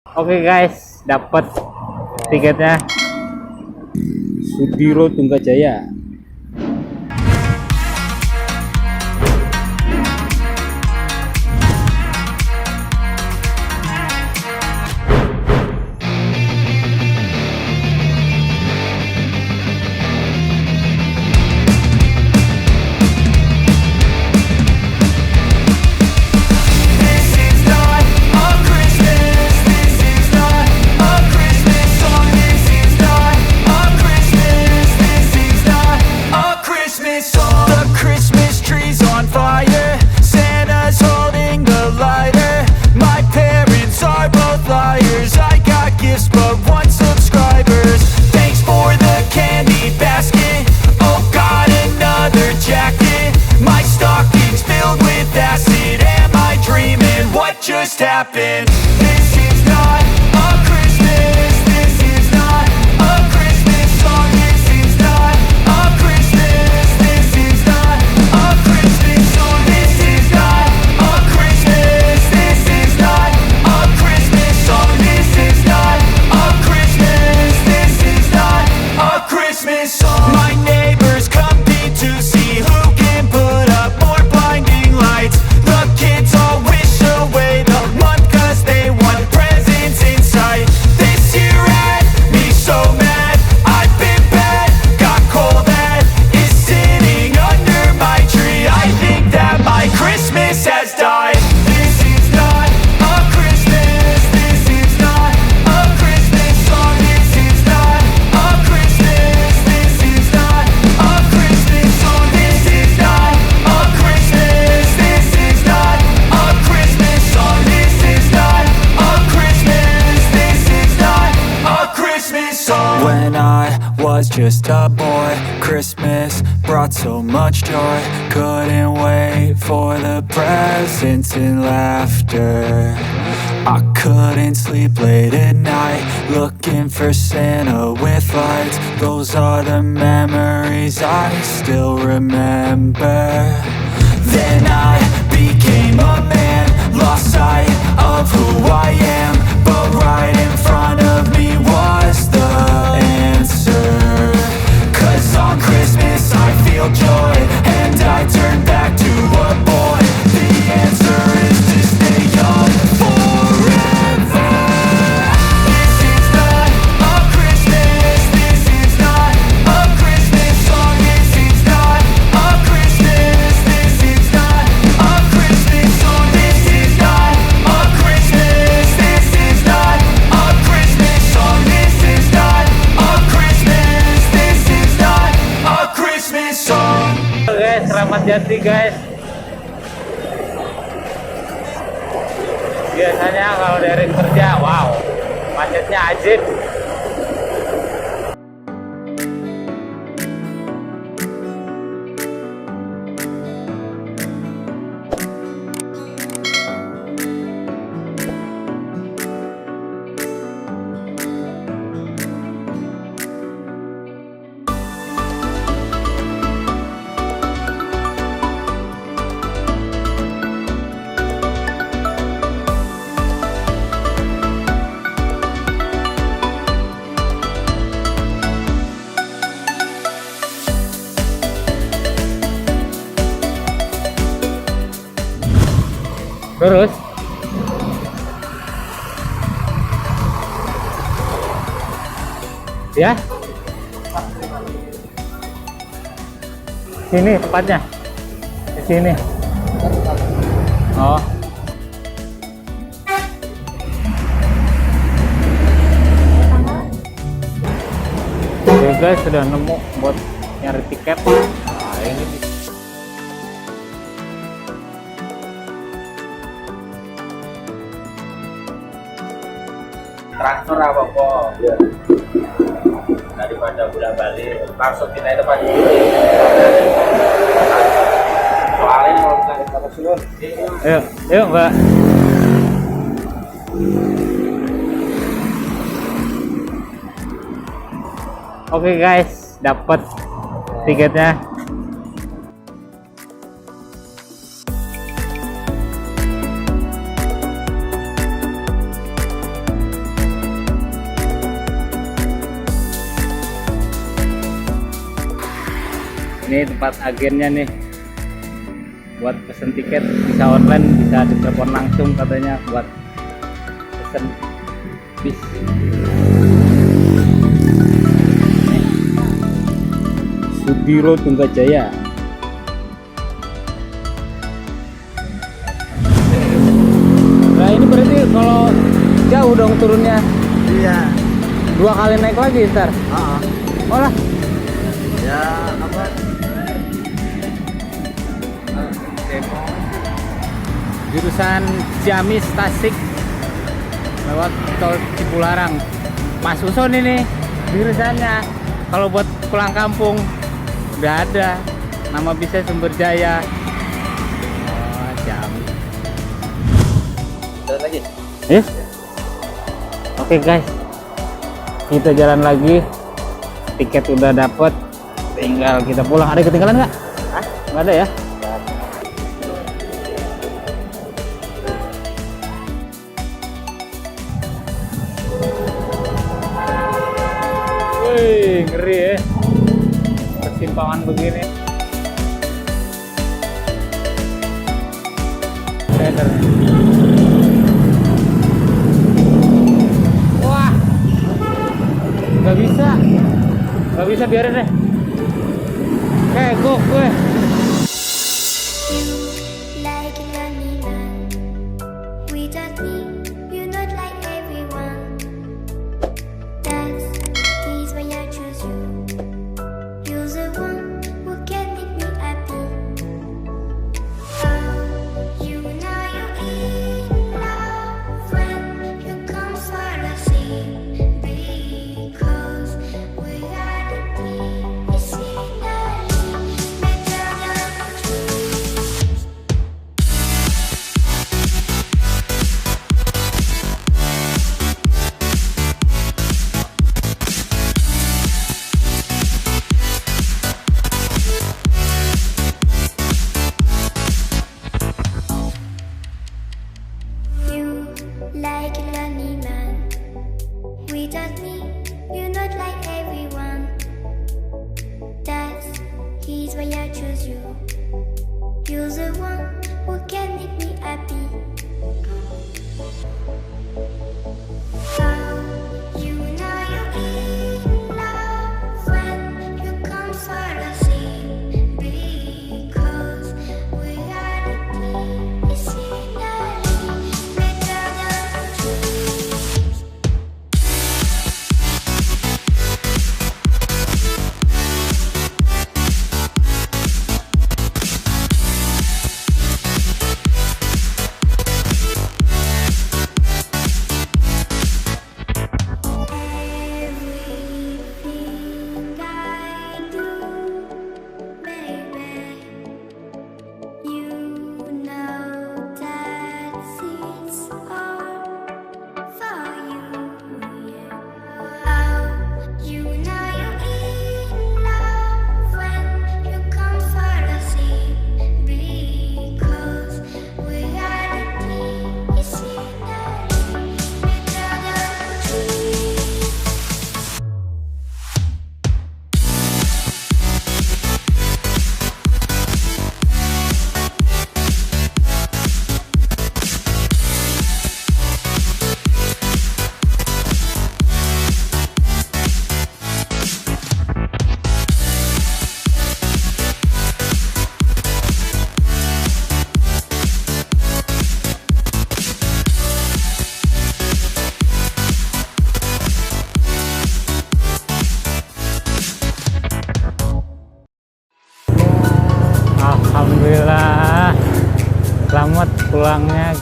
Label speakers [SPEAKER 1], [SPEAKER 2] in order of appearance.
[SPEAKER 1] Oke guys, dapat tiketnya.
[SPEAKER 2] Sudiro Tungga Jaya.
[SPEAKER 3] Happened. This is not a Christmas. This is not a Christmas song. This is not a Christmas. This is not a Christmas song. This is not a Christmas. This is not a Christmas song. This is not a Christmas. This is not a Christmas song. My neighbors compete to see who can put up more blinding lights. The kids all wish away the month 'cause they want presents in sight. This year had me so mad. I've been bad, got coal that is sitting under my tree. I think that my Christmas has died. This is not a Christmas. This is not a Christmas song. This is not a Christmas. This is not a Christmas song. This is not a Christmas. This is not a Christmas song. This is not a Christmas. This is not a Christmas song. When I was just a boy, Christmas brought so much joy. Couldn't wait for the presents and laughter. I couldn't sleep late at night, looking for Santa with lights. Those are the memories I still remember. Then I became a man, lost sight of who I am, but right in front of me was the answer. 'Cause on Christmas I feel joy, and I turn back to a boy. The answer is to stay young forever. This is not a Christmas. This is not a Christmas song. This is not a Christmas. This is not a Christmas song. This is not a Christmas. This is not a Christmas song. This is not a Christmas. This is not a Christmas song.
[SPEAKER 1] Guys, selamat Jati guys. Biasanya kalau dari kerja, wow, macetnya ajib. Terus ya sini tempatnya, di sini. Oh, ya guys, sudah nemu buat nyari tiket. Nah, ini
[SPEAKER 2] Transfer apa kok? Ya. Daripada bolak balik, langsung kita depan dulu. Soalnya kalau kita ke Sunun.
[SPEAKER 1] yuk, yuk Mbak. Oke guys, dapat tiketnya. Ini tempat agennya nih. Buat pesen tiket bisa online, bisa ditelepon langsung katanya buat pesen bis. Sudiro Tungga Jaya. Nah ini berarti kalau jauh dong turunnya.
[SPEAKER 2] Iya.
[SPEAKER 1] 2 kali naik lagi ntar. Oh lah.
[SPEAKER 2] Ya apa?
[SPEAKER 1] Jurusan Ciamis Tasik lewat tol Cipularang. Mas Uson ini jurusannya. Kalau buat pulang kampung udah ada. Nama bisnya Sumber Jaya. Oh, Ciamis.
[SPEAKER 2] Jalan lagi.
[SPEAKER 1] Oke guys, kita jalan lagi. Tiket udah dapet, tinggal kita pulang. Ada yang ketinggalan nggak? Nggak ada ya? Wih, ngeri ya. Persimpangan begini. Wah, nggak bisa biarin deh. Kegok gue.
[SPEAKER 4] Like an animal, without me, you're not like everyone. That is why I choose you. You're the one who can make me happy. Oh, you know you're in love when you come for the sea. Because we are the team, it's better than dreams. You like a lonely man. Without me, you're not like everyone. That is why I choose you. You're the one who can make me happy. Oh, you know you're in love when you come for the sea. Because we are the team, it's better than dreams. Everything I do, baby, you know that it's all for you. Oh, you know you're in love when you come for the sea. Because we are the team, it's better than dreams.
[SPEAKER 1] Alhamdulillah, selamat pulangnya